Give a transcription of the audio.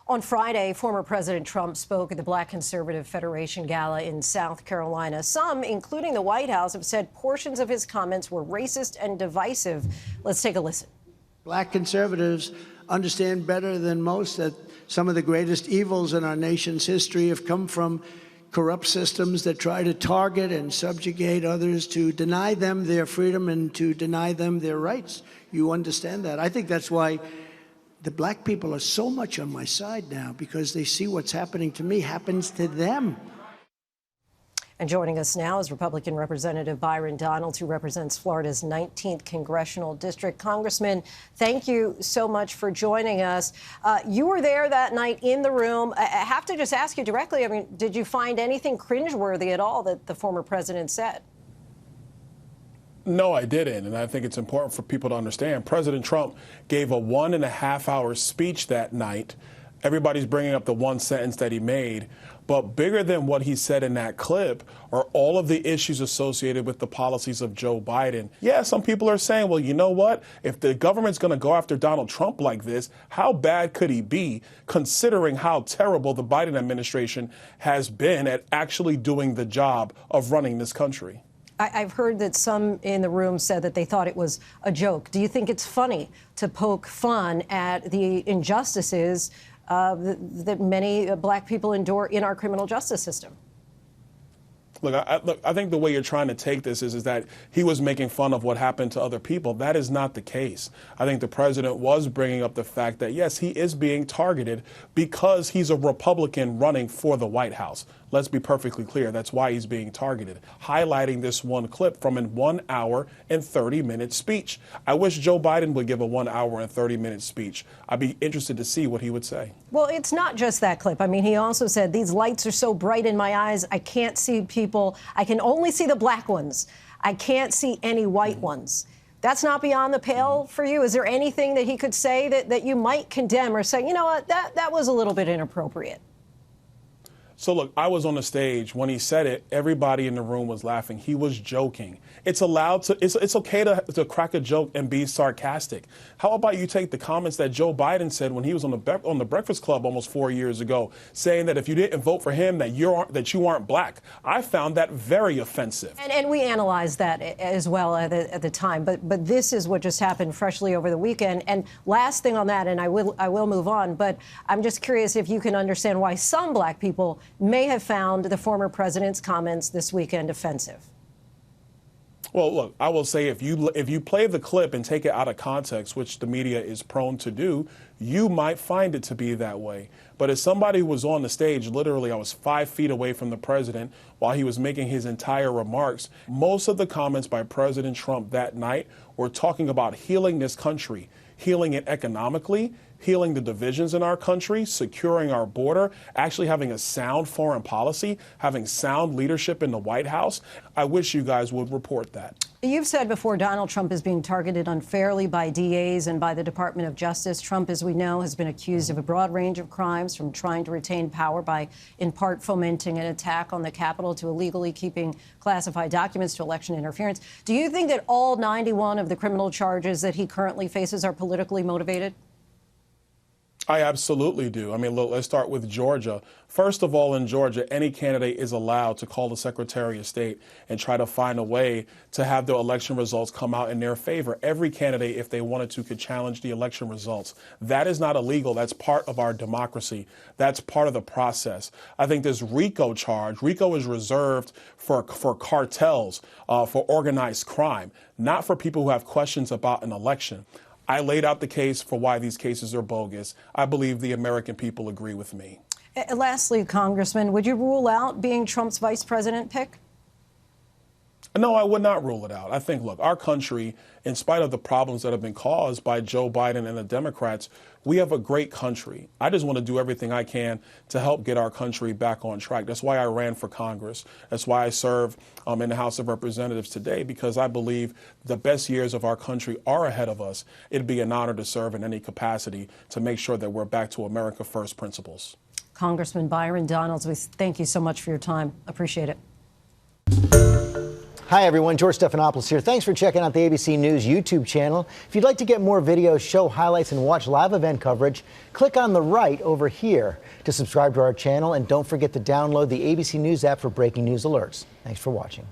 On Friday, former President Trump spoke at the Black Conservative Federation Gala in South Carolina. Some, including the White House, have said portions of his comments were racist and divisive. Let's take a listen. Black conservatives understand better than most that some of the greatest evils in our nation's history have come from corrupt systems that try to target and subjugate others, to deny them their freedom and to deny them their rights. You understand that. I think that's why the black people are so much on my side now, because they see what's happening to me happens to them. And joining us now is Republican Representative Byron Donalds, who represents Florida's 19th congressional district. Congressman, thank you so much for joining us. You were there that night in the room. I have to just ask you directly, I mean, did you find anything cringeworthy at all that the former president said? No, I didn't, and I think it's important for people to understand. President Trump gave a 1.5-hour speech that night. Everybody's bringing up the one sentence that he made, but bigger than what he said in that clip are all of the issues associated with the policies of Joe Biden. Yeah, some people are saying, well, you know what? If the government's going to go after Donald Trump like this, how bad could he be, considering how terrible the Biden administration has been at actually doing the job of running this country? I've heard that some in the room said that they thought it was a joke. Do you think it's funny to poke fun at the injustices that many black people endure in our criminal justice system? Look, I think the way you're trying to take this is that he was making fun of what happened to other people. That is not the case. I think the president was bringing up the fact that, yes, he is being targeted because he's a Republican running for the White House. Let's be perfectly clear. That's why he's being targeted. Highlighting this one clip from a 1 hour and 30-minute speech. I wish Joe Biden would give a 1 hour and 30-minute speech. I'd be interested to see what he would say. Well, it's not just that clip. I mean, he also said, these lights are so bright in my eyes, I can't see people. I can only see the black ones. I can't see any white ones. That's not beyond the pale for you? Is there anything that he could say that you might condemn or say, you know what, that was a little bit inappropriate? So, look, I was on the stage when he said it. Everybody in the room was laughing. He was joking. It's allowed to. It's okay to crack a joke and be sarcastic. How about you take the comments that Joe Biden said when he was on the Breakfast Club almost 4 years ago, saying that if you didn't vote for him, that you aren't black. I found that very offensive. And we analyzed that as well at the time. But this is what just happened freshly over the weekend. And last thing on that, and I will move on. But I'm just curious if you can understand why some black people may have found the former president's comments this weekend offensive. Well, look, I will say if you play the clip and take it out of context, which the media is prone to do, you might find it to be that way. But as somebody who was on the stage, literally I was 5 feet away from the president while he was making his entire remarks, most of the comments by President Trump that night were talking about healing this country, healing it economically, healing the divisions in our country, securing our border, actually having a sound foreign policy, having sound leadership in the White House. I wish you guys would report that. You've said before Donald Trump is being targeted unfairly by DAs and by the Department of Justice. Trump, as we know, has been accused of a broad range of crimes, from trying to retain power by, in part, fomenting an attack on the Capitol, to illegally keeping classified documents, to election interference. Do you think that all 91 of the criminal charges that he currently faces are politically motivated? I absolutely do. I mean, look, let's start with Georgia. First of all, in Georgia, any candidate is allowed to call the Secretary of State and try to find a way to have the election results come out in their favor. Every candidate, if they wanted to, could challenge the election results. That is not illegal. That's part of our democracy. That's part of the process. I think this RICO charge, RICO is reserved for cartels, for organized crime, not for people who have questions about an election. I laid out the case for why these cases are bogus. I believe the American people agree with me. Lastly, Congressman, would you rule out being Trump's vice president pick? No, I would not rule it out. I think, look, our country, in spite of the problems that have been caused by Joe Biden and the Democrats, we have a great country. I just want to do everything I can to help get our country back on track. That's why I ran for Congress. That's why I serve in the House of Representatives today, because I believe the best years of our country are ahead of us. It'd be an honor to serve in any capacity to make sure that we're back to America First principles. Congressman Byron Donalds, we thank you so much for your time. Appreciate it. Hi, everyone. George Stephanopoulos here. Thanks for checking out the ABC News YouTube channel. If you'd like to get more videos, show highlights, and watch live event coverage, click on the right over here to subscribe to our channel. And don't forget to download the ABC News app for breaking news alerts. Thanks for watching.